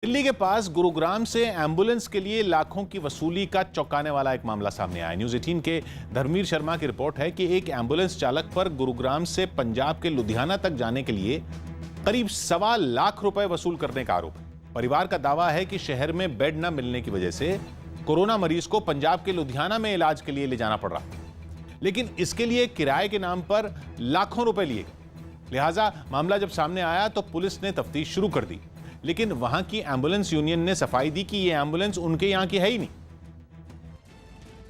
दिल्ली के पास गुरुग्राम से एम्बुलेंस के लिए लाखों की वसूली का चौंकाने वाला एक मामला सामने आया। न्यूज़ 18 के धर्मवीर शर्मा की रिपोर्ट है कि एक एम्बुलेंस चालक पर गुरुग्राम से पंजाब के लुधियाना तक जाने के लिए करीब 1.25 लाख रुपए वसूल करने का आरोप है। परिवार का दावा है कि शहर में बेड न मिलने की वजह से कोरोना मरीज को पंजाब के लुधियाना में इलाज के लिए ले जाना पड़ रहा, लेकिन इसके लिए किराए के नाम पर लाखों रुपए लिए गए। लिहाजा मामला जब सामने आया तो पुलिस ने तफ्तीश शुरू कर दी, लेकिन वहां की एम्बुलेंस यूनियन ने सफाई दी कि यह एम्बुलेंस उनके यहां की है ही नहीं।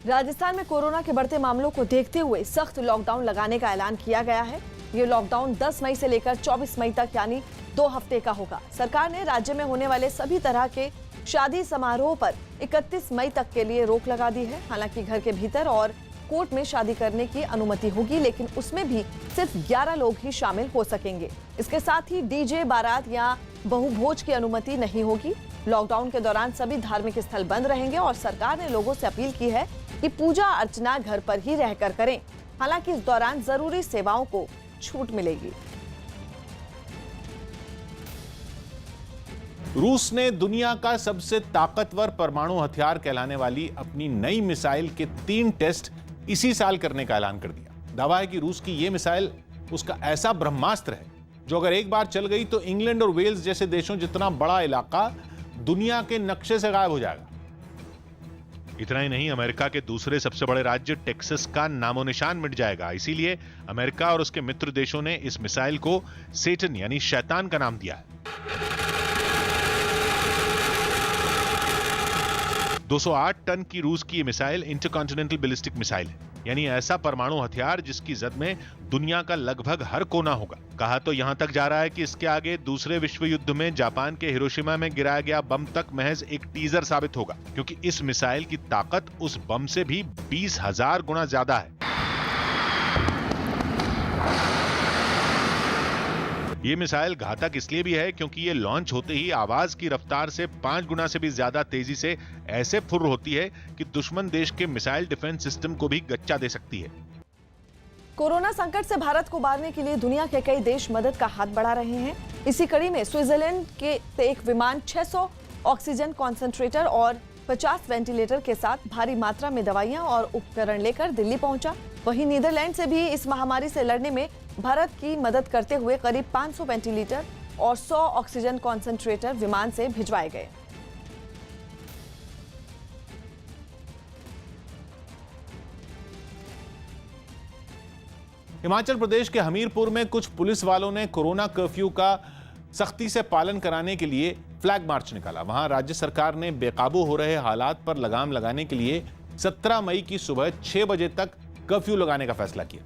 राजस्थान में कोरोना के बढ़ते मामलों को देखते हुए सख्त लॉकडाउन लगाने का ऐलान किया गया है। ये लॉकडाउन 10 मई से लेकर 24 मई तक यानी 2 हफ्ते का होगा। सरकार ने राज्य में होने वाले सभी तरह के शादी समारोह पर 31 मई तक के लिए रोक लगा दी है। हालांकि घर के भीतर और कोर्ट में शादी करने की अनुमति होगी, लेकिन उसमें भी सिर्फ 11 लोग ही शामिल हो सकेंगे। इसके साथ ही डीजे, बारात या बहुभोज की अनुमति नहीं होगी। लॉकडाउन के दौरान सभी धार्मिक स्थल बंद रहेंगे और सरकार ने लोगों से अपील की है कि पूजा अर्चना घर पर ही रहकर करें। हालांकि इस दौरान जरूरी सेवाओं को छूट मिलेगी। रूस ने दुनिया का सबसे ताकतवर परमाणु हथियार कहलाने वाली अपनी नई मिसाइल के 3 टेस्ट इसी साल करने का ऐलान कर दिया। दावा है कि रूस की यह मिसाइल उसका ऐसा ब्रह्मास्त्र है जो अगर एक बार चल गई तो इंग्लैंड और वेल्स जैसे देशों जितना बड़ा इलाका दुनिया के नक्शे से गायब हो जाएगा। इतना ही नहीं, अमेरिका के दूसरे सबसे बड़े राज्य टेक्सास का नामो निशान मिट जाएगा। इसीलिए अमेरिका और उसके मित्र देशों ने इस मिसाइल को सेटन यानी शैतान का नाम दिया है। 208 टन की रूस की मिसाइल इंटरकॉन्टिनेंटल बैलिस्टिक मिसाइल है, यानी ऐसा परमाणु हथियार जिसकी जद में दुनिया का लगभग हर कोना होगा। कहा तो यहां तक जा रहा है कि इसके आगे दूसरे विश्व युद्ध में जापान के हिरोशिमा में गिराया गया बम तक महज एक टीजर साबित होगा, क्योंकि इस मिसाइल की ताकत उस बम से भी 20,000 गुना ज्यादा है। ये मिसाइल घातक इसलिए भी है क्योंकि ये लॉन्च होते ही आवाज की रफ्तार से 5 गुना से भी ज्यादा तेजी से ऐसे फुर्र होती है कि दुश्मन देश के मिसाइल डिफेंस सिस्टम को भी गच्चा दे सकती है। कोरोना संकट से भारत को उबारने के लिए दुनिया के कई देश मदद का हाथ बढ़ा रहे हैं। इसी कड़ी में स्विट्जरलैंड के एक विमान 600 ऑक्सीजन कॉन्सेंट्रेटर और 50 वेंटिलेटर के साथ भारी मात्रा में दवाइयां और उपकरण लेकर दिल्ली पहुंचा। वहीं नीदरलैंड से भी इस महामारी से लड़ने में भारत की मदद करते हुए करीब 500 वेंटिलेटर और 100 ऑक्सीजन कॉन्सेंट्रेटर विमान से भिजवाए गए। हिमाचल प्रदेश के हमीरपुर में कुछ पुलिस वालों ने कोरोना कर्फ्यू का सख्ती से पालन कराने के लिए फ्लैग मार्च निकाला। वहां राज्य सरकार ने बेकाबू हो रहे हालात पर लगाम लगाने के लिए 17 मई की सुबह 6 बजे तक कर्फ्यू लगाने का फैसला किया,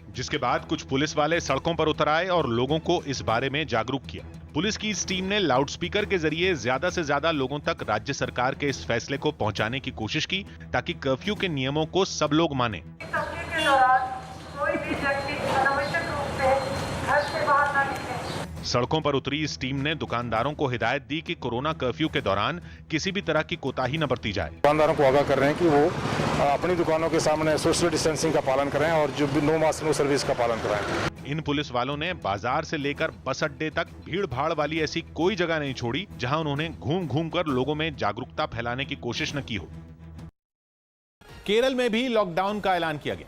जिसके बाद कुछ पुलिस वाले सड़कों पर उतर आए और लोगों को इस बारे में जागरूक किया। पुलिस की इस टीम ने लाउडस्पीकर के जरिए ज्यादा से ज्यादा लोगों तक राज्य सरकार के इस फैसले को पहुंचाने की कोशिश की, ताकि कर्फ्यू के नियमों को सब लोग माने। के दौरान कोई भी व्यक्ति अनावश्यक रूप से घर से बाहर न निकले। सड़कों पर उतरी इस टीम ने दुकानदारों को हिदायत दी कि कोरोना कर्फ्यू के दौरान किसी भी तरह की कोताही न बरती जाए। दुकानदारों को आगाह कर रहे हैं कि वो अपनी दुकानों के सामने सोशल डिस्टेंसिंग का पालन करें और जो भी नो मास्क नो सर्विस का पालन कराएं। इन पुलिस वालों ने बाजार से लेकर बस अड्डे तक भीड़ भाड़ वाली ऐसी कोई जगह नहीं छोड़ी जहां उन्होंने घूम घूम कर लोगों में जागरूकता फैलाने की कोशिश न की हो। केरल में भी लॉकडाउन का ऐलान किया गया।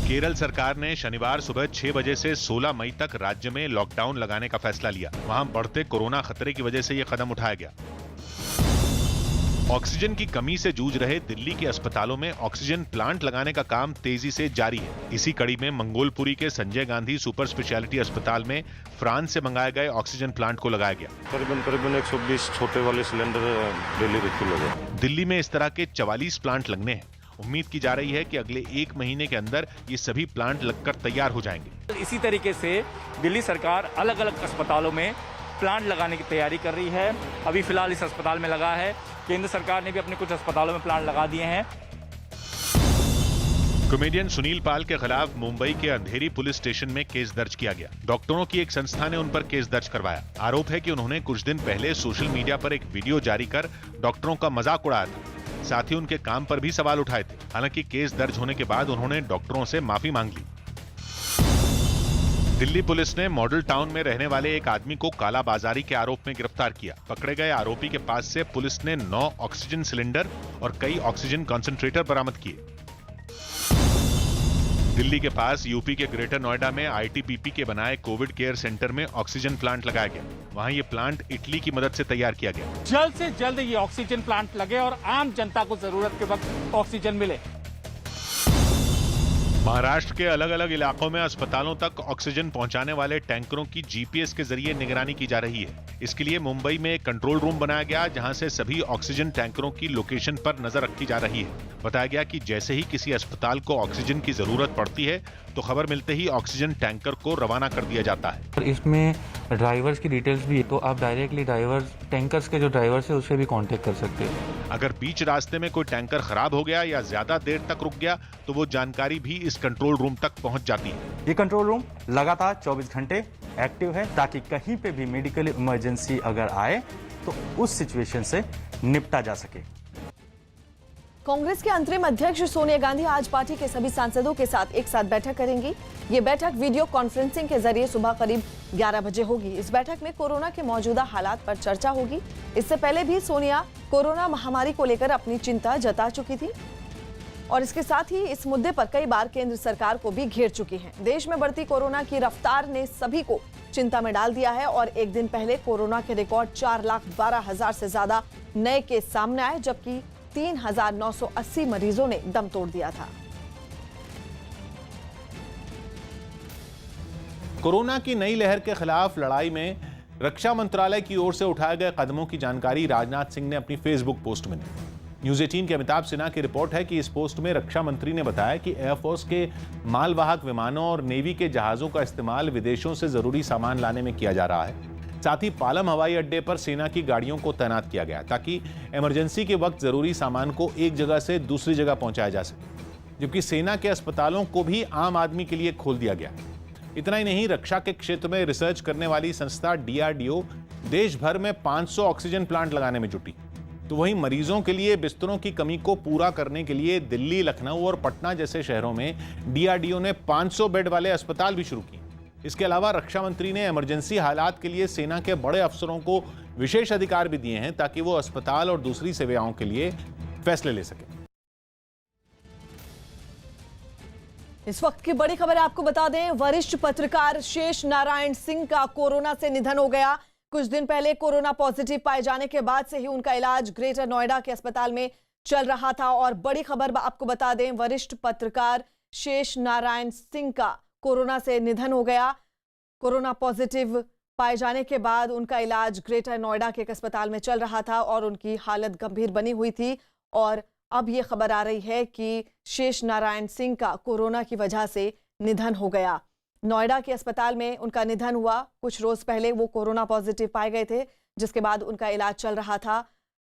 केरल सरकार ने शनिवार सुबह 6 बजे से 16 मई तक राज्य में लॉकडाउन लगाने का फैसला लिया। वहां बढ़ते कोरोना खतरे की वजह से यह कदम उठाया गया। ऑक्सीजन की कमी से जूझ रहे दिल्ली के अस्पतालों में ऑक्सीजन प्लांट लगाने का काम तेजी से जारी है। इसी कड़ी में मंगोलपुरी के संजय गांधी सुपर स्पेशलिटी अस्पताल में फ्रांस से मंगाए गए ऑक्सीजन प्लांट को लगाया गया। करीबन 120 छोटे वाले सिलेंडर डेली रिफिल हो गए। दिल्ली में इस तरह के 44 प्लांट लगने हैं। उम्मीद की जा रही है कि अगले 1 महीने के अंदर ये सभी प्लांट लगकर तैयार हो जाएंगे। इसी तरीके से दिल्ली सरकार अलग अलग अस्पतालों में प्लांट लगाने की तैयारी कर रही है। अभी फिलहाल इस अस्पताल में लगा है। केंद्र सरकार ने भी अपने कुछ अस्पतालों में प्लांट लगा दिए हैं। कॉमेडियन सुनील पाल के खिलाफ मुंबई के अंधेरी पुलिस स्टेशन में केस दर्ज किया गया। डॉक्टरों की एक संस्था ने उन पर केस दर्ज करवाया। आरोप है कि उन्होंने कुछ दिन पहले सोशल मीडिया पर एक वीडियो जारी कर डॉक्टरों का मजाक उड़ाया था। साथ ही उनके काम पर भी सवाल उठाए थे। हालांकि केस दर्ज होने के बाद उन्होंने डॉक्टरों से माफी मांग ली। दिल्ली पुलिस ने मॉडल टाउन में रहने वाले एक आदमी को कालाबाजारी के आरोप में गिरफ्तार किया। पकड़े गए आरोपी के पास से पुलिस ने 9 ऑक्सीजन सिलेंडर और कई ऑक्सीजन कंसंट्रेटर बरामद किए। दिल्ली के पास यूपी के ग्रेटर नोएडा में आईटीबीपी के बनाए कोविड केयर सेंटर में ऑक्सीजन प्लांट लगाया गया। वहां ये प्लांट इटली की मदद से तैयार किया गया। जल्द से जल्द ये ऑक्सीजन प्लांट लगे और आम जनता को जरूरत के वक्त ऑक्सीजन मिले। महाराष्ट्र के अलग अलग इलाकों में अस्पतालों तक ऑक्सीजन पहुंचाने वाले टैंकरों की जीपीएस के जरिए निगरानी की जा रही है। इसके लिए मुंबई में एक कंट्रोल रूम बनाया गया, जहां से सभी ऑक्सीजन टैंकरों की लोकेशन पर नजर रखी जा रही है। बताया गया कि जैसे ही किसी अस्पताल को ऑक्सीजन की जरूरत पड़ती है तो खबर मिलते ही ऑक्सीजन टैंकर को रवाना कर दिया जाता है। और इसमें ड्राइवर्स की डिटेल्स भी है, तो आप डायरेक्टली ड्राइवर्स टैंकर्स के जो ड्राइवर्स है उससे भी कांटेक्ट कर सकते हैं। अगर बीच रास्ते में कोई टैंकर खराब हो गया या ज्यादा देर तक रुक गया तो वो जानकारी भी इस कंट्रोल रूम तक पहुंच जाती है। ये कंट्रोल रूम लगातार 24 घंटे एक्टिव है ताकि कहीं पे भी मेडिकल इमरजेंसी अगर आए तो उस सिचुएशन से निपटा जा सके। कांग्रेस के अंतरिम अध्यक्ष सोनिया गांधी आज पार्टी के सभी सांसदों के साथ एक साथ बैठक करेंगी। ये बैठक वीडियो कॉन्फ्रेंसिंग के जरिए सुबह करीब 11 बजे होगी। इस बैठक में कोरोना के मौजूदा हालात पर चर्चा होगी। इससे पहले भी सोनिया कोरोना महामारी को लेकर अपनी चिंता जता चुकी थी और इसके साथ ही इस मुद्दे पर कई बार केंद्र सरकार को भी घेर चुकी हैं। देश में बढ़ती कोरोना की रफ्तार ने सभी को चिंता में डाल दिया है और एक दिन पहले कोरोना के रिकॉर्ड 4,12,000 से ज्यादा नए केस सामने आए, जबकि 3,980 मरीजों ने दम तोड़ दिया था। कोरोना की नई लहर के खिलाफ लड़ाई में रक्षा मंत्रालय की ओर से उठाए गए कदमों की जानकारी राजनाथ सिंह ने अपनी फेसबुक पोस्ट में दी। न्यूज 18 के अमिताभ सिन्हा की रिपोर्ट है कि इस पोस्ट में रक्षा मंत्री ने बताया कि एयरफोर्स के मालवाहक विमानों और नेवी के जहाजों का इस्तेमाल विदेशों से जरूरी सामान लाने में किया जा रहा है। साथ ही पालम हवाई अड्डे पर सेना की गाड़ियों को तैनात किया गया ताकि इमरजेंसी के वक्त जरूरी सामान को एक जगह से दूसरी जगह पहुंचाया जा सके, जबकि सेना के अस्पतालों को भी आम आदमी के लिए खोल दिया गया। इतना ही नहीं, रक्षा के क्षेत्र में रिसर्च करने वाली संस्था DRDO देश भर में 500 ऑक्सीजन प्लांट लगाने में जुटी। तो वहीं मरीजों के लिए बिस्तरों की कमी को पूरा करने के लिए दिल्ली, लखनऊ और पटना जैसे शहरों में DRDO ने 500 बेड वाले अस्पताल भी शुरू किए। इसके अलावा रक्षा मंत्री ने इमरजेंसी हालात के लिए सेना के बड़े अफसरों को विशेष अधिकार भी दिए हैं ताकि वो अस्पताल और दूसरी सेवाओं के लिए फैसले ले सकें। इस वक्त की बड़ी खबर आपको बता दें, वरिष्ठ पत्रकार शेष नारायण सिंह का कोरोना से निधन हो गया। कुछ दिन पहले कोरोना पॉजिटिव पाए जाने के बाद से ही उनका इलाज ग्रेटर नोएडा के अस्पताल में चल रहा था। और बड़ी खबर आपको बता दें, वरिष्ठ पत्रकार शेष नारायण सिंह का कोरोना से निधन हो गया। कोरोना पॉजिटिव पाए जाने के बाद उनका इलाज ग्रेटर नोएडा के एक अस्पताल में चल रहा था और उनकी हालत गंभीर बनी हुई थी। और अब यह खबर आ रही है कि शेष नारायण सिंह का कोरोना की वजह से निधन हो गया। नोएडा के अस्पताल में उनका निधन हुआ। कुछ रोज पहले वो कोरोना पॉजिटिव पाए गए थे, जिसके बाद उनका इलाज चल रहा था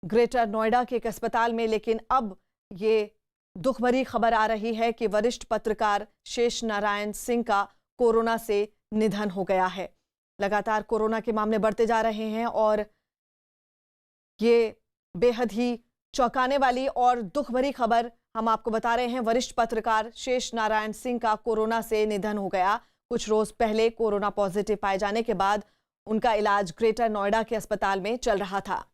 ग्रेटर नोएडा के एक अस्पताल में। लेकिन अब ये दुख भरी खबर आ रही है कि वरिष्ठ पत्रकार शेष नारायण सिंह का कोरोना से निधन हो गया है। लगातार कोरोना के मामले बढ़ते जा रहे हैं और ये बेहद ही चौंकाने वाली और दुख भरी खबर हम आपको बता रहे हैं। वरिष्ठ पत्रकार शेष नारायण सिंह का कोरोना से निधन हो गया। कुछ रोज पहले कोरोना पॉजिटिव पाए जाने के बाद उनका इलाज ग्रेटर नोएडा के अस्पताल में चल रहा था।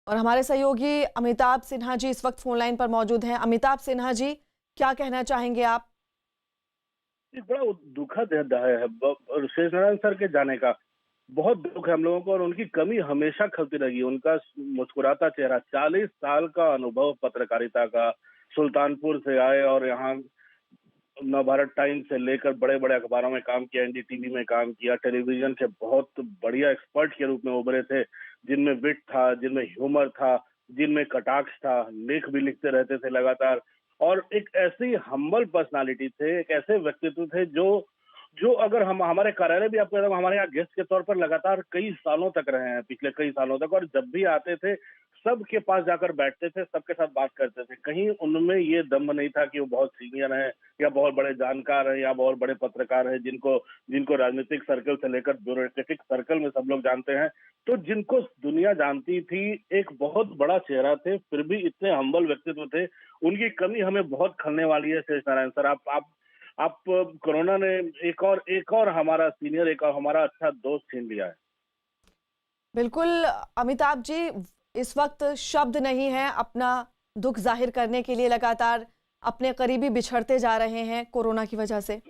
और हमारे सहयोगी अमिताभ सिन्हा जी इस वक्त फोन लाइन पर मौजूद हैं। अमिताभ सिन्हा जी, क्या कहना चाहेंगे आप? बड़ा दुखद है शेष नारायण सर के जाने का। बहुत दुख है हम लोगों को और उनकी कमी हमेशा खलती रहेगी। उनका मुस्कुराता चेहरा, 40 साल का अनुभव पत्रकारिता का, सुल्तानपुर से आए और यहाँ नवभारत टाइम्स से लेकर बड़े बड़े अखबारों में काम किया, NDTV में काम किया, टेलीविजन के बहुत बढ़िया एक्सपर्ट के रूप में उभरे थे, जिनमें विट था, जिनमें ह्यूमर था, जिनमें कटाक्ष था, लेख भी लिखते रहते थे लगातार। और एक ऐसी हम्बल पर्सनालिटी थे, एक ऐसे व्यक्तित्व थे जो जो अगर हम हमारे कार्यालय भी आपको हमारे यहाँ गेस्ट के तौर पर लगातार कई सालों तक रहे हैं, पिछले कई सालों तक, और जब भी आते थे सबके पास जाकर बैठते थे, सबके साथ बात करते थे। कहीं उनमें ये दम्भ नहीं था कि वो बहुत सीनियर हैं या बहुत बड़े जानकार हैं या बहुत बड़े पत्रकार हैं जिनको राजनीतिक सर्कल से लेकर ब्यूरोक्रेटिक सर्कल में सब लोग जानते हैं। तो जिनको दुनिया जानती थी, एक बहुत बड़ा चेहरा थे, फिर भी इतने हम्बल व्यक्तित्व थे। उनकी कमी हमें बहुत खलने वाली है। शेष नारायण सर, आप कोरोना ने एक और हमारा सीनियर, एक और हमारा अच्छा दोस्त छीन लिया है। बिल्कुल अमिताभ जी, इस वक्त शब्द नहीं है अपना दुख जाहिर करने के लिए। लगातार अपने करीबी बिछड़ते जा रहे हैं कोरोना की वजह से।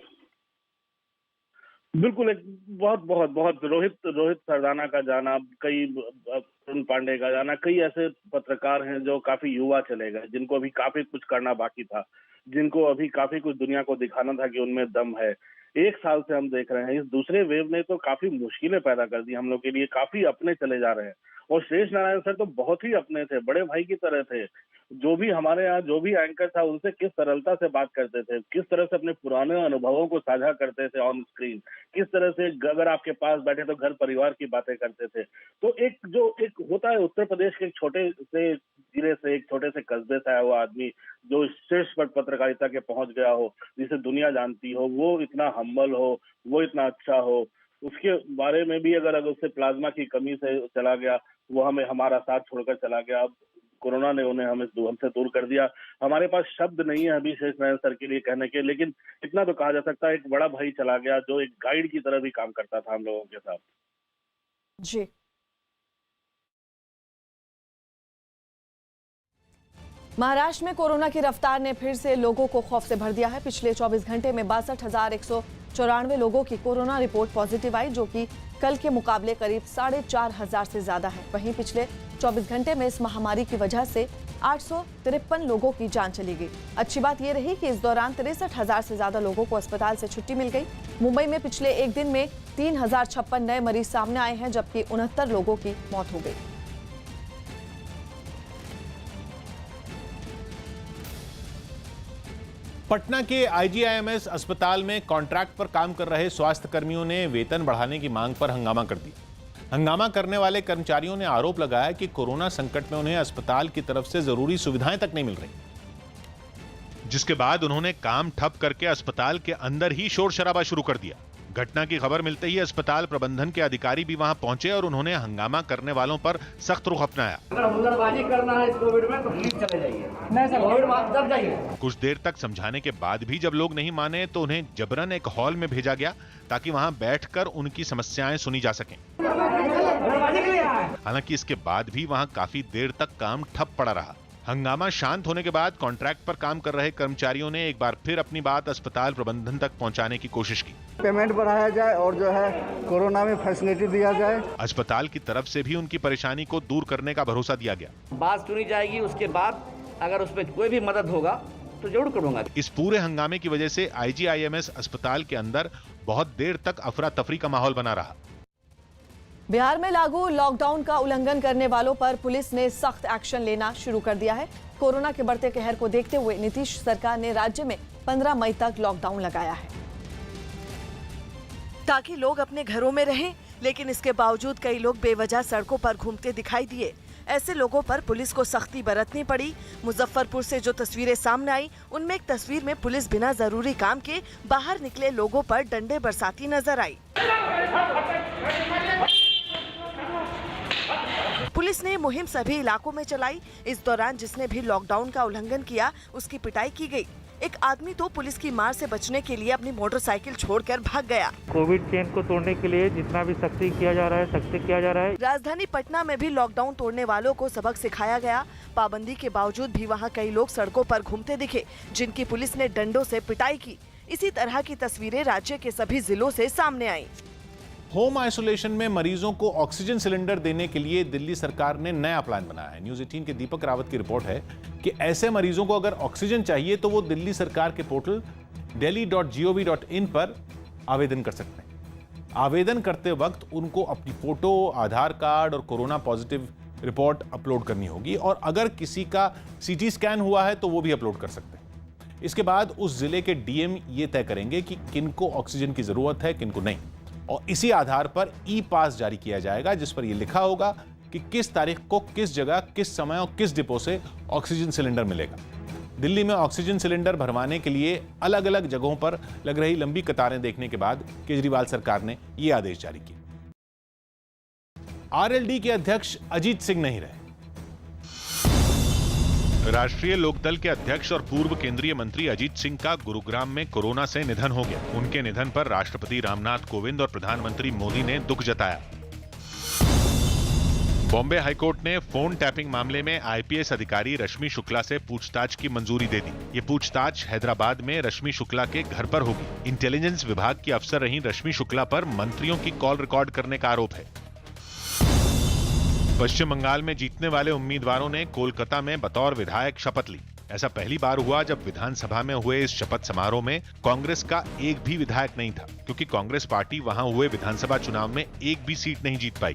बिल्कुल, एक बहुत रोहित सरदाना का जाना, कई अरुण पांडे का जाना, कई ऐसे पत्रकार हैं जो काफी युवा चले गए, जिनको अभी काफी कुछ करना बाकी था, जिनको अभी काफी कुछ दुनिया को दिखाना था कि उनमें दम है। एक साल से हम देख रहे हैं, इस दूसरे वेव ने तो काफी मुश्किलें पैदा कर दी हम लोग के लिए, काफी अपने चले जा रहे हैं। और शेष नारायण सर तो बहुत ही अपने थे, बड़े भाई की तरह थे। जो भी हमारे यहाँ जो भी एंकर था, उनसे किस सरलता से बात करते थे, किस तरह से अपने पुराने अनुभवों को साझा करते थे ऑन स्क्रीन, किस तरह से अगर आपके पास बैठे तो घर परिवार की बातें करते थे। तो एक होता है उत्तर प्रदेश के एक छोटे से जिले से, एक छोटे से कस्बे से आया हुआ आदमी जो शीर्ष पर पत्रकारिता के पहुंच गया हो, जिसे दुनिया जानती हो, वो इतना हम्बल हो, वो इतना अच्छा हो, उसके बारे में भी अगर उससे प्लाज्मा की कमी से चला गया, वो हमारा साथ छोड़कर चला गया, अब कोरोना ने उन्हें हमसे दूर कर दिया। हमारे पास शब्द नहीं है अभी शेष नारायण सर के लिए कहने के, लेकिन इतना तो कहा जा सकता है एक बड़ा भाई चला गया जो एक गाइड की तरह भी काम करता था हम लोगों के साथ। जी, महाराष्ट्र में कोरोना की रफ्तार ने फिर से लोगों को खौफ से भर दिया है। पिछले 24 घंटे में 62,194 लोगों की कोरोना रिपोर्ट पॉजिटिव आई, जो कि कल के मुकाबले करीब 4,500 से ज्यादा है। वहीं पिछले 24 घंटे में इस महामारी की वजह से 853 लोगों की जान चली गई। अच्छी बात यह रही कि इस दौरान 63,000 से ज्यादा लोगों को अस्पताल से छुट्टी मिल गई। मुंबई में पिछले एक दिन में 3,056 नए मरीज सामने आए हैं, जबकि 69 लोगों की मौत हो गई। पटना के आईजीआईएमएस अस्पताल में कॉन्ट्रैक्ट पर काम कर रहे स्वास्थ्य कर्मियों ने वेतन बढ़ाने की मांग पर हंगामा कर दिया। हंगामा करने वाले कर्मचारियों ने आरोप लगाया कि कोरोना संकट में उन्हें अस्पताल की तरफ से जरूरी सुविधाएं तक नहीं मिल रही, जिसके बाद उन्होंने काम ठप करके अस्पताल के अंदर ही शोर शराबा शुरू कर दिया। घटना की खबर मिलते ही अस्पताल प्रबंधन के अधिकारी भी वहां पहुंचे और उन्होंने हंगामा करने वालों पर सख्त रुख अपनाया। अगर हुल्लड़बाजी करना है इस कोविड में तो प्लीज चले जाइए, नहीं सर कोविड में तब जाइए। कुछ देर तक समझाने के बाद भी जब लोग नहीं माने तो उन्हें जबरन एक हॉल में भेजा गया ताकि वहां बैठकर उनकी समस्याएं सुनी जा सकें। हालांकि इसके बाद भी वहां काफी देर तक काम ठप पड़ा रहा। हंगामा शांत होने के बाद कॉन्ट्रैक्ट पर काम कर रहे कर्मचारियों ने एक बार फिर अपनी बात अस्पताल प्रबंधन तक पहुंचाने की कोशिश की। पेमेंट बढ़ाया जाए और जो है कोरोना में फैसिलिटी दिया जाए। अस्पताल की तरफ से भी उनकी परेशानी को दूर करने का भरोसा दिया गया। बात सुनी जाएगी, उसके बाद अगर उसमें कोई भी मदद होगा तो जरूर करूंगा। इस पूरे हंगामे की वजह से आईजीआईएमएस अस्पताल के अंदर बहुत देर तक अफरा तफरी का माहौल बना रहा। बिहार में लागू लॉकडाउन का उल्लंघन करने वालों पर पुलिस ने सख्त एक्शन लेना शुरू कर दिया है। कोरोना के बढ़ते कहर को देखते हुए नीतीश सरकार ने राज्य में 15 मई तक लॉकडाउन लगाया है, ताकि लोग अपने घरों में रहें। लेकिन इसके बावजूद कई लोग बेवजह सड़कों पर घूमते दिखाई दिए। ऐसे लोगों पर पुलिस को सख्ती बरतनी पड़ी। मुजफ्फरपुर से जो तस्वीरें सामने आई, उनमें एक तस्वीर में पुलिस बिना जरूरी काम के बाहर निकले लोगों पर डंडे बरसाती नजर आई। पुलिस ने मुहिम सभी इलाकों में चलाई। इस दौरान जिसने भी लॉकडाउन का उल्लंघन किया, उसकी पिटाई की गई। एक आदमी तो पुलिस की मार से बचने के लिए अपनी मोटरसाइकिल छोड़कर भाग गया। कोविड चेन को तोड़ने के लिए जितना भी सख्ती किया जा रहा है, सख्ती किया जा रहा है। राजधानी पटना में भी लॉकडाउन तोड़ने वालों को सबक सिखाया गया। पाबंदी के बावजूद भी वहां कई लोग सड़कों पर घूमते दिखे, जिनकी पुलिस ने डंडों से पिटाई की। इसी तरह की तस्वीरें राज्य के सभी जिलों से सामने आई। होम आइसोलेशन में मरीजों को ऑक्सीजन सिलेंडर देने के लिए दिल्ली सरकार ने नया प्लान बनाया है। न्यूज़ 18 के दीपक रावत की रिपोर्ट है कि ऐसे मरीजों को अगर ऑक्सीजन चाहिए तो वो दिल्ली सरकार के पोर्टल delhi.gov.in पर आवेदन कर सकते हैं। आवेदन करते वक्त उनको अपनी फोटो, आधार कार्ड और कोरोना पॉजिटिव रिपोर्ट अपलोड करनी होगी, और अगर किसी का सीटी स्कैन हुआ है तो वो भी अपलोड कर सकते हैं। इसके बाद उस जिले के डीएम ये तय करेंगे कि किनको ऑक्सीजन की जरूरत है, किनको नहीं, और इसी आधार पर ई पास जारी किया जाएगा जिस पर यह लिखा होगा कि किस तारीख को किस जगह, किस समय और किस डिपो से ऑक्सीजन सिलेंडर मिलेगा। दिल्ली में ऑक्सीजन सिलेंडर भरवाने के लिए अलग अलग जगहों पर लग रही लंबी कतारें देखने के बाद केजरीवाल सरकार ने यह आदेश जारी किया। आरएलडी के अध्यक्ष अजीत सिंह नहीं रहे। राष्ट्रीय लोकदल के अध्यक्ष और पूर्व केंद्रीय मंत्री अजीत सिंह का गुरुग्राम में कोरोना से निधन हो गया। उनके निधन पर राष्ट्रपति रामनाथ कोविंद और प्रधानमंत्री मोदी ने दुख जताया। बॉम्बे हाईकोर्ट ने फोन टैपिंग मामले में आईपीएस अधिकारी रश्मि शुक्ला से पूछताछ की मंजूरी दे दी। ये पूछताछ हैदराबाद में रश्मि शुक्ला के घर पर होगी। इंटेलिजेंस विभाग की अफसर रही रश्मि शुक्ला पर मंत्रियों की कॉल रिकॉर्ड करने का आरोप है। पश्चिम बंगाल में जीतने वाले उम्मीदवारों ने कोलकाता में बतौर विधायक शपथ ली। ऐसा पहली बार हुआ जब विधानसभा में हुए इस शपथ समारोह में कांग्रेस का एक भी विधायक नहीं था, क्योंकि कांग्रेस पार्टी वहां हुए विधानसभा चुनाव में एक भी सीट नहीं जीत पाई।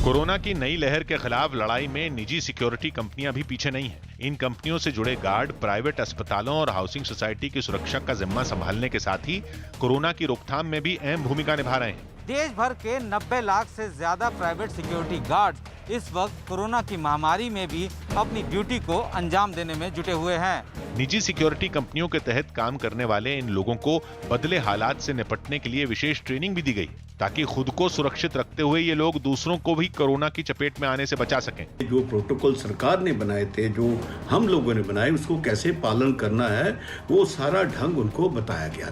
कोरोना की नई लहर के खिलाफ लड़ाई में निजी सिक्योरिटी कंपनियां भी पीछे नहीं हैं। इन कंपनियों से जुड़े गार्ड प्राइवेट अस्पतालों और हाउसिंग सोसाइटी की सुरक्षा का जिम्मा संभालने के साथ ही कोरोना की रोकथाम में भी अहम भूमिका निभा रहे हैं। देश भर के 90 लाख से ज्यादा प्राइवेट सिक्योरिटी गार्ड इस वक्त कोरोना की महामारी में भी अपनी ड्यूटी को अंजाम देने में जुटे हुए हैं। निजी सिक्योरिटी कंपनियों के तहत काम करने वाले इन लोगों को बदले हालात से निपटने के लिए विशेष ट्रेनिंग भी दी गई, ताकि खुद को सुरक्षित रखते हुए ये लोग दूसरों को भी कोरोना की चपेट में आने से बचा सकें। जो प्रोटोकॉल सरकार ने बनाए थे, जो हम लोगों ने बनाए, उसको कैसे पालन करना है, वो सारा ढंग उनको बताया गया।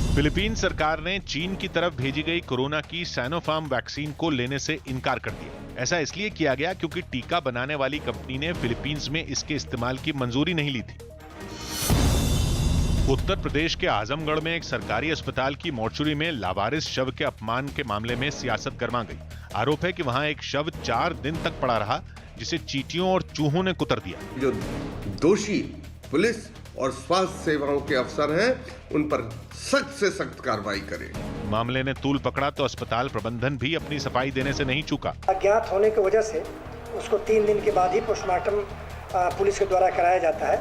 फिलीपीन सरकार ने चीन की तरफ भेजी गई कोरोना की साइनोफार्म वैक्सीन को लेने से इनकार कर दिया। ऐसा इसलिए किया गया क्योंकि टीका बनाने वाली कंपनी ने फिलीपींस में इसके इस्तेमाल की मंजूरी नहीं ली थी। उत्तर प्रदेश के आजमगढ़ में एक सरकारी अस्पताल की मोर्चरी में लावारिस शव के अपमान के मामले में सियासत गर्मा गई। आरोप है कि वहां एक शव 4 दिन तक पड़ा रहा, जिसे चींटियों और चूहों ने कुतर दिया। जो दोषी पुलिस और स्वास्थ्य सेवाओं के अफसर हैं, उन पर सख्त से सख्त कार्रवाई करें। मामले ने तूल पकड़ा तो अस्पताल प्रबंधन भी अपनी सफाई देने से नहीं चूका। अज्ञात होने की वजह से उसको 3 दिन के बाद ही पोस्टमार्टम पुलिस के द्वारा कराया जाता है।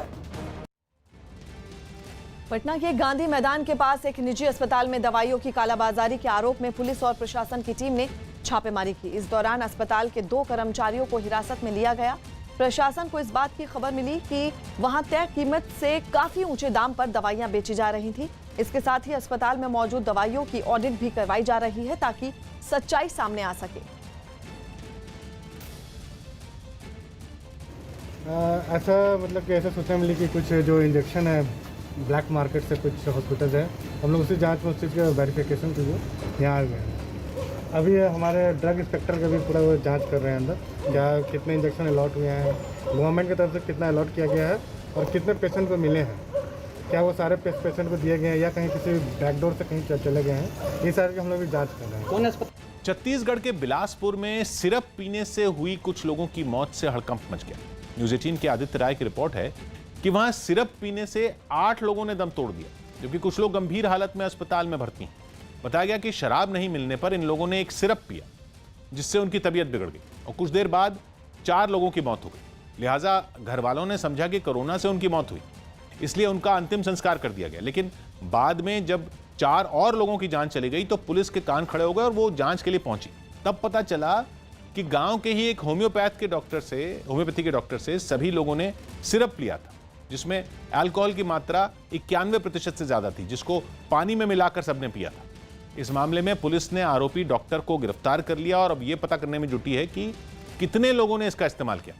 पटना के गांधी मैदान के पास एक निजी अस्पताल में दवाइयों की कालाबाजारी के आरोप में पुलिस और प्रशासन की टीम ने छापेमारी की। इस दौरान अस्पताल के 2 कर्मचारियों को हिरासत में लिया गया। प्रशासन को इस बात की खबर मिली कि वहां तय कीमत से काफी ऊंचे दाम पर दवाइयां बेची जा रही थी। इसके साथ ही अस्पताल में मौजूद दवाइयों की ऑडिट भी करवाई जा रही है ताकि सच्चाई सामने आ सके। ऐसा मतलब कि ऐसा सूचना मिली कि कुछ जो इंजेक्शन है ब्लैक मार्केट से कुछ हॉस्पिटल है, हम लोग उसी जांच में उसकी वेरिफिकेशन के लिए यहाँ आ गए हैं। अभी हमारे ड्रग इंस्पेक्टर का भी पूरा वो जांच कर रहे हैं अंदर, क्या कितने इंजेक्शन अलॉट हुए हैं, गवर्नमेंट की तरफ से कितना अलॉट किया गया है और कितने पेशेंट को मिले हैं, क्या वो सारे पेशेंट को दिए गए हैं या कहीं किसी बैकडोर से कहीं चले गए हैं, ये सारे हम लोग भी जाँच कर रहे हैं। छत्तीसगढ़ के बिलासपुर में सिरप पीने से हुई कुछ लोगों की मौत से हड़कंप मच गया। न्यूज़ 18 के आदित्य राय की रिपोर्ट है कि वहां सिरप पीने से 8 लोगों ने दम तोड़ दिया, जबकि कुछ लोग गंभीर हालत में अस्पताल में भर्ती हैं। बताया गया कि शराब नहीं मिलने पर इन लोगों ने एक सिरप पिया, जिससे उनकी तबीयत बिगड़ गई और कुछ देर बाद 4 लोगों की मौत हो गई। लिहाजा घर वालों ने समझा कि कोरोना से उनकी मौत हुई, इसलिए उनका अंतिम संस्कार कर दिया गया। लेकिन बाद में जब 4 और लोगों की जांच चली गई तो पुलिस के कान खड़े हो गए और वो जांच के लिए पहुंची। तब पता चला कि गांव के ही एक होम्योपैथी के डॉक्टर से सभी लोगों ने सिरप लिया था, जिसमें अल्कोहल की मात्रा 91% से ज्यादा थी, जिसको पानी में मिलाकर सबने पिया था। इस मामले में पुलिस ने आरोपी डॉक्टर को गिरफ्तार कर लिया और अब यह पता करने में जुटी है कि कितने लोगों ने इसका इस्तेमाल किया।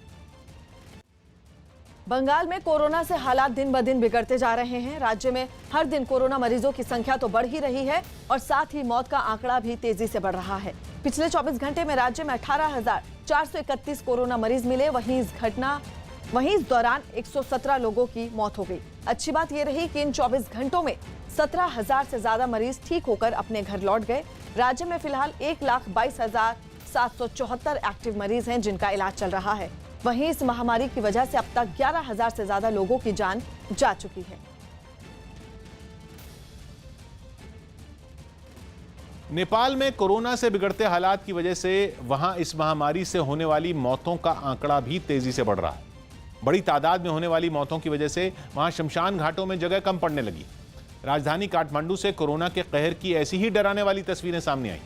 बंगाल में कोरोना से हालात दिन ब दिन बिगड़ते जा रहे हैं। राज्य में हर दिन कोरोना मरीजों की संख्या तो बढ़ ही रही है और साथ ही मौत का आंकड़ा भी तेजी से बढ़ रहा है। पिछले 24 घंटे में राज्य में 18,431 कोरोना मरीज मिले। वहीं इस दौरान 117 लोगों की मौत हो गई। अच्छी बात यह रही कि इन 24 घंटों में 17,000 से ज्यादा मरीज ठीक होकर अपने घर लौट गए। राज्य में फिलहाल 1,22,774 एक्टिव मरीज हैं जिनका इलाज चल रहा है। वहीं इस महामारी की वजह से अब तक 11,000 से ज्यादा लोगों की जान जा चुकी है। नेपाल में कोरोना से बिगड़ते हालात की वजह से वहां इस महामारी से होने वाली मौतों का आंकड़ा भी तेजी से बढ़ रहा है। बड़ी तादाद में होने वाली मौतों की वजह से वहां शमशान घाटों में जगह कम पड़ने लगी। राजधानी काठमांडू से कोरोना के कहर की ऐसी ही डराने वाली तस्वीरें सामने आई,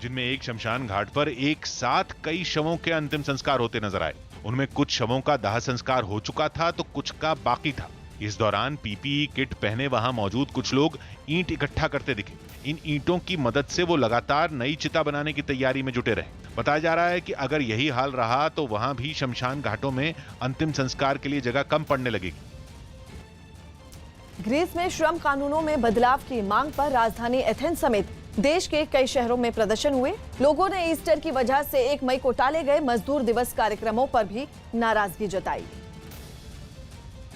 जिनमें एक शमशान घाट पर एक साथ कई शवों के अंतिम संस्कार होते नजर आए। उनमें कुछ शवों का दाह संस्कार हो चुका था तो कुछ का बाकी था। इस दौरान पीपीई किट पहने वहां मौजूद कुछ लोग ईंट इकट्ठा करते दिखे। इन ईंटों की मदद से वो लगातार नई चिता बनाने की तैयारी में जुटे रहे। बताया जा रहा है कि अगर यही हाल रहा तो वहां भी शमशान घाटों में अंतिम संस्कार के लिए जगह कम पड़ने लगेगी। ग्रीस में श्रम कानूनों में बदलाव की मांग पर राजधानी एथेंस समेत देश के कई शहरों में प्रदर्शन हुए। लोगों ने ईस्टर की वजह से 1 मई को टाले गए मजदूर दिवस कार्यक्रमों पर भी नाराजगी जताई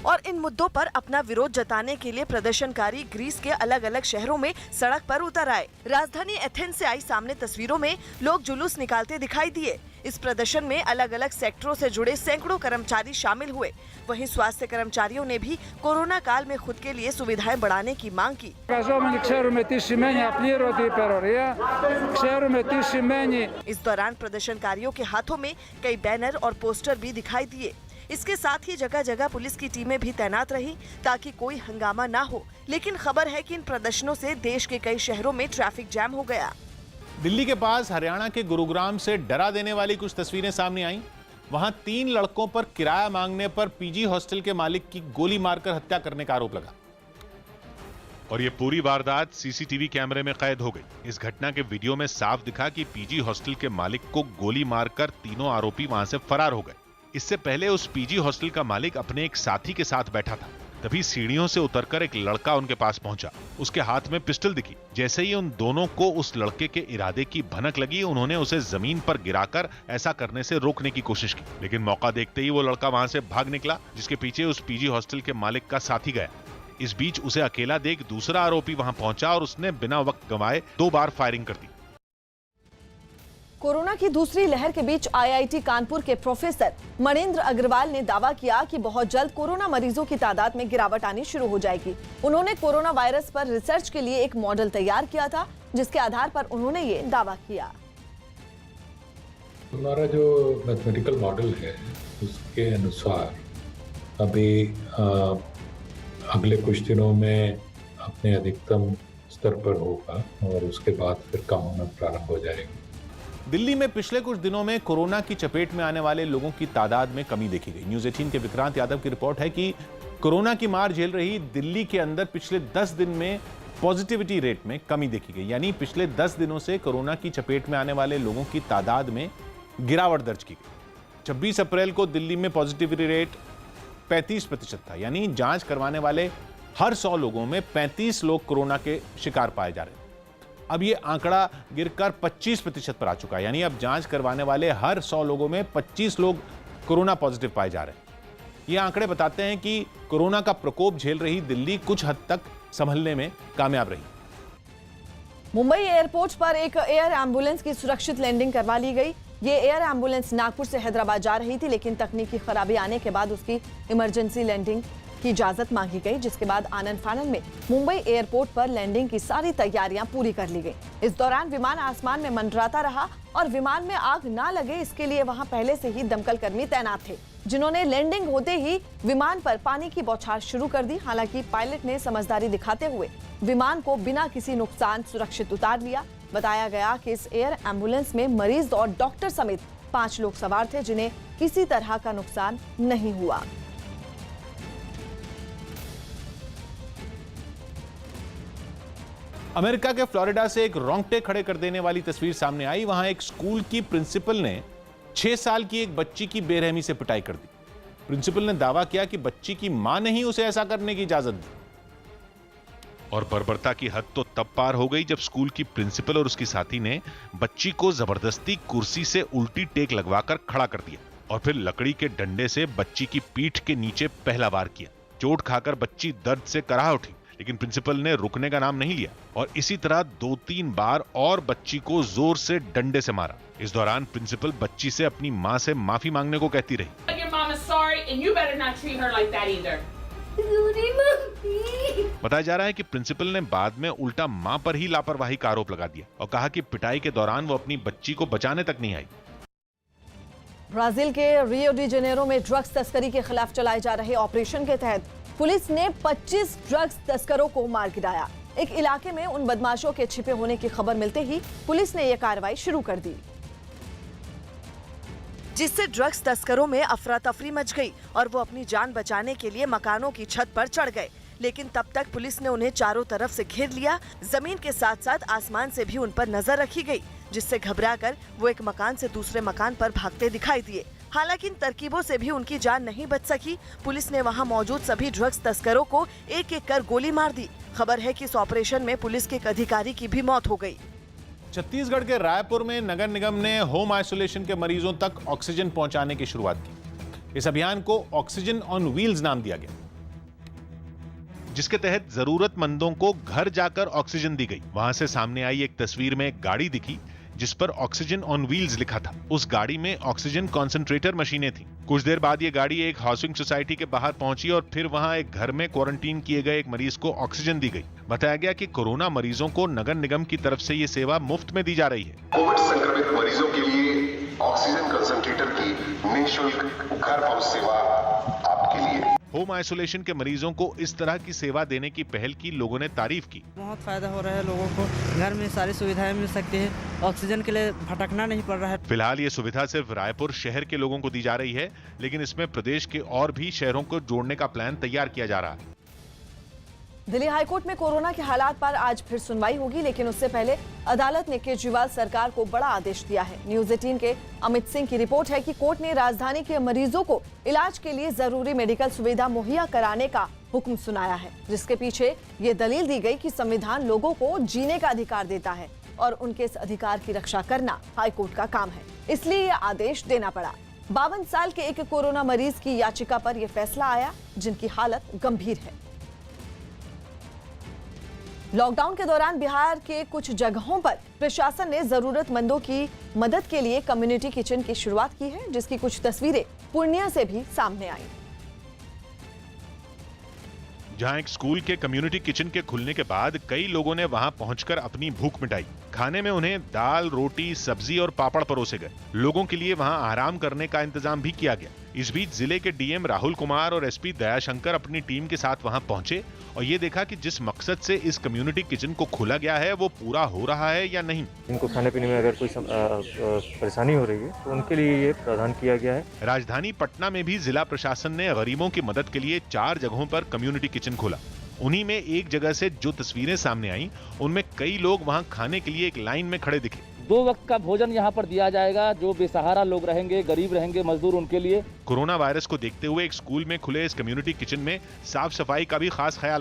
और इन मुद्दों पर अपना विरोध जताने के लिए प्रदर्शनकारी ग्रीस के अलग अलग शहरों में सड़क पर उतर आए। राजधानी एथेंस से आई सामने तस्वीरों में लोग जुलूस निकालते दिखाई दिए। इस प्रदर्शन में अलग अलग सेक्टरों से जुड़े सैकड़ों कर्मचारी शामिल हुए। वहीं स्वास्थ्य कर्मचारियों ने भी कोरोना काल में खुद के लिए सुविधाएं बढ़ाने की मांग की। इस दौरान प्रदर्शनकारियों के हाथों में कई बैनर और पोस्टर भी दिखाई दिए। इसके साथ ही जगह जगह पुलिस की टीमें भी तैनात रही ताकि कोई हंगामा ना हो। लेकिन खबर है कि इन प्रदर्शनों से देश के कई शहरों में ट्रैफिक जैम हो गया। दिल्ली के पास हरियाणा के गुरुग्राम से डरा देने वाली कुछ तस्वीरें सामने आईं। वहां 3 लड़कों पर किराया मांगने पर पीजी हॉस्टल के मालिक की गोली मारकर हत्या करने का आरोप लगा और ये पूरी वारदात सीसीटीवी कैमरे में कैद हो गई। इस घटना के वीडियो में साफ दिखा कि पीजी हॉस्टल के मालिक को गोली मारकर तीनों आरोपी वहां से फरार हो गए। इससे पहले उस पीजी हॉस्टल का मालिक अपने एक साथी के साथ बैठा था। तभी सीढ़ियों से उतरकर एक लड़का उनके पास पहुंचा। उसके हाथ में पिस्टल दिखी। जैसे ही उन दोनों को उस लड़के के इरादे की भनक लगी, उन्होंने उसे जमीन पर गिराकर ऐसा करने से रोकने की कोशिश की, लेकिन मौका देखते ही वो लड़का वहां से भाग निकला, जिसके पीछे उस पीजी हॉस्टल के मालिक का साथी गया। इस बीच उसे अकेला देख दूसरा आरोपी वहां पहुंचा और उसने बिना वक्त गंवाए 2 बार फायरिंग कर दी। कोरोना की दूसरी लहर के बीच आईआईटी कानपुर के प्रोफेसर मणिंद्र अग्रवाल ने दावा किया कि बहुत जल्द कोरोना मरीजों की तादाद में गिरावट आनी शुरू हो जाएगी। उन्होंने कोरोना वायरस पर रिसर्च के लिए एक मॉडल तैयार किया था, जिसके आधार पर उन्होंने ये दावा किया। हमारा जो मैथमेटिकल मॉडल है उसके अनुसार अभी अगले कुछ दिनों में अपने अधिकतम स्तर पर होगा और उसके बाद फिर कम होना प्रारंभ हो जाएगा। दिल्ली में पिछले कुछ दिनों में कोरोना की चपेट में आने वाले लोगों की तादाद में कमी देखी गई। न्यूज़ 18 के विक्रांत यादव की रिपोर्ट है कि कोरोना की मार झेल रही दिल्ली के अंदर पिछले 10 दिन में पॉजिटिविटी रेट में कमी देखी गई। यानी पिछले 10 दिनों से कोरोना की चपेट में आने वाले लोगों की तादाद में गिरावट दर्ज की गई। 26 अप्रैल को दिल्ली में पॉजिटिविटी रेट 35% था। यानी जांच करवाने वाले हर 100 लोगों में 35 लोग कोरोना के शिकार पाए जा रहे हैं। अब ये आंकड़ा गिरकर 25% पर आ चुका है। यानी अब जांच करवाने वाले हर 100 लोगों में 25 लोग कोरोना पॉजिटिव पाए जा रहे हैं। ये आंकड़े बताते हैं कि कोरोना का प्रकोप झेल रही दिल्ली कुछ हद तक संभलने में कामयाब रही। मुंबई एयरपोर्ट पर एक एयर एम्बुलेंस की सुरक्षित लैंडिंग करवा ली गई। ये एयर एम्बुलेंस नागपुर से हैदराबाद जा रही थी, लेकिन तकनीकी खराबी आने के बाद उसकी इमरजेंसी लैंडिंग की इजाजत मांगी गई, जिसके बाद आनन फानन में मुंबई एयरपोर्ट पर लैंडिंग की सारी तैयारियां पूरी कर ली गई। इस दौरान विमान आसमान में मंडराता रहा और विमान में आग ना लगे इसके लिए वहां पहले से ही दमकल कर्मी तैनात थे, जिन्होंने लैंडिंग होते ही विमान पर पानी की बौछार शुरू कर दी। हालांकि पायलट ने समझदारी दिखाते हुए विमान को बिना किसी नुकसान सुरक्षित उतार लिया। बताया गया कि इस एयर एम्बुलेंस में मरीज और डॉक्टर समेत 5 लोग सवार थे, जिन्हें किसी तरह का नुकसान नहीं हुआ। अमेरिका के फ्लोरिडा से एक रोंगटे खड़े कर देने वाली तस्वीर सामने आई। वहां एक स्कूल की प्रिंसिपल ने 6 साल की एक बच्ची की बेरहमी से पिटाई कर दी। प्रिंसिपल ने दावा किया कि बच्ची की मां ने ही उसे ऐसा करने की इजाजत दी। और बर्बरता की हद तो तब पार हो गई जब स्कूल की प्रिंसिपल और उसकी साथी ने बच्ची को जबरदस्ती कुर्सी से उल्टी टेक लगवाकर खड़ा कर दिया और फिर लकड़ी के डंडे से बच्ची की पीठ के नीचे पहला वार किया। चोट खाकर बच्ची दर्द से कराह उठी, लेकिन प्रिंसिपल ने रुकने का नाम नहीं लिया और इसी तरह 2-3 बार और बच्ची को जोर से डंडे से मारा। इस दौरान प्रिंसिपल बच्ची से अपनी मां से माफी मांगने को कहती रही। बताया जा रहा है कि प्रिंसिपल ने बाद में उल्टा मां पर ही लापरवाही का आरोप लगा दिया और कहा कि पिटाई के दौरान वो अपनी बच्ची को बचाने तक नहीं आई। ब्राजील के रियो डी जेनेरो में ड्रग्स तस्करी के खिलाफ चलाए जा रहे ऑपरेशन के तहत पुलिस ने 25 ड्रग्स तस्करों को मार गिराया। एक इलाके में उन बदमाशों के छिपे होने की खबर मिलते ही पुलिस ने यह कार्रवाई शुरू कर दी, जिससे ड्रग्स तस्करों में अफरा तफरी मच गई और वो अपनी जान बचाने के लिए मकानों की छत पर चढ़ गए। लेकिन तब तक पुलिस ने उन्हें चारों तरफ से घेर लिया। जमीन के साथ साथ आसमान से भी उन पर नजर रखी गई, जिससे घबराकर वो एक मकान से दूसरे मकान पर भागते दिखाई दिए। हालांकि इन तरकीबों से भी उनकी जान नहीं बच सकी। पुलिस ने वहां मौजूद सभी ड्रग्स तस्करों को एक एक कर गोली मार दी। खबर है कि इस ऑपरेशन में पुलिस के एक अधिकारी की भी मौत हो गई। छत्तीसगढ़ के रायपुर में नगर निगम ने होम आइसोलेशन के मरीजों तक ऑक्सीजन पहुंचाने की शुरुआत की। इस अभियान को ऑक्सीजन ऑन व्हील्स नाम दिया गया, जिसके तहत जरूरतमंदों को घर जाकर ऑक्सीजन दी गई। वहां से सामने आई एक तस्वीर में एक गाड़ी दिखी जिस पर ऑक्सीजन ऑन व्हील्स लिखा था। उस गाड़ी में ऑक्सीजन कॉन्सेंट्रेटर मशीनें थीं। कुछ देर बाद ये गाड़ी एक हाउसिंग सोसाइटी के बाहर पहुंची और फिर वहां एक घर में क्वारंटीन किए गए एक मरीज को ऑक्सीजन दी गई। बताया गया कि कोरोना मरीजों को नगर निगम की तरफ से ये सेवा मुफ्त में दी जा रही है। कोविड संक्रमित मरीजों के लिए ऑक्सीजन कंसंट्रेटर की निःशुल्क घर पहुंच सेवा आपके लिए। होम आइसोलेशन के मरीजों को इस तरह की सेवा देने की पहल की लोगों ने तारीफ की। बहुत फायदा हो रहा है लोगों को, घर में सारी सुविधाएं मिल सकती है, ऑक्सीजन के लिए भटकना नहीं पड़ रहा है। फिलहाल ये सुविधा सिर्फ रायपुर शहर के लोगों को दी जा रही है, लेकिन इसमें प्रदेश के और भी शहरों को जोड़ने का प्लान तैयार किया जा रहा है। दिल्ली हाईकोर्ट में कोरोना के हालात पर आज फिर सुनवाई होगी, लेकिन उससे पहले अदालत ने केजरीवाल सरकार को बड़ा आदेश दिया है। न्यूज 18 के अमित सिंह की रिपोर्ट है कि कोर्ट ने राजधानी के मरीजों को इलाज के लिए जरूरी मेडिकल सुविधा मुहैया कराने का हुक्म सुनाया है, जिसके पीछे ये दलील दी गई कि संविधान लोगों को जीने का अधिकार देता है और उनके इस अधिकार की रक्षा करना हाईकोर्ट का काम है, इसलिए ये आदेश देना पड़ा। 52 साल के एक कोरोना मरीज की याचिका पर यह फैसला आया, जिनकी हालत गंभीर है। लॉकडाउन के दौरान बिहार के कुछ जगहों पर प्रशासन ने जरूरतमंदों की मदद के लिए कम्युनिटी किचन की शुरुआत की है, जिसकी कुछ तस्वीरें पूर्णिया से भी सामने आई, जहां एक स्कूल के कम्युनिटी किचन के खुलने के बाद कई लोगों ने वहां पहुंचकर अपनी भूख मिटाई। खाने में उन्हें दाल, रोटी, सब्जी और पापड़ परोसे गए। लोगों के लिए वहां आराम करने का इंतजाम भी किया गया। इस बीच जिले के डीएम राहुल कुमार और एसपी दयाशंकर अपनी टीम के साथ वहां पहुंचे और ये देखा कि जिस मकसद से इस कम्युनिटी किचन को खोला गया है वो पूरा हो रहा है या नहीं। इनको खाने पीने में अगर कोई परेशानी हो रही है तो उनके लिए ये प्रावधान किया गया है। राजधानी पटना में भी जिला प्रशासन ने गरीबों की मदद के लिए 4 जगहों पर कम्युनिटी किचन खोला। उन्हीं में एक जगह से जो तस्वीरें सामने आई, उनमें कई लोग वहां खाने के लिए एक लाइन में खड़े दिखे। 2 वक्त का भोजन यहाँ पर दिया जाएगा। जो बेसहारा लोग रहेंगे, गरीब रहेंगे, मजदूर, उनके लिए। कोरोना वायरस को देखते हुए एक स्कूल में खुले इस कम्युनिटी किचन में साफ सफाई का भी खास ख्याल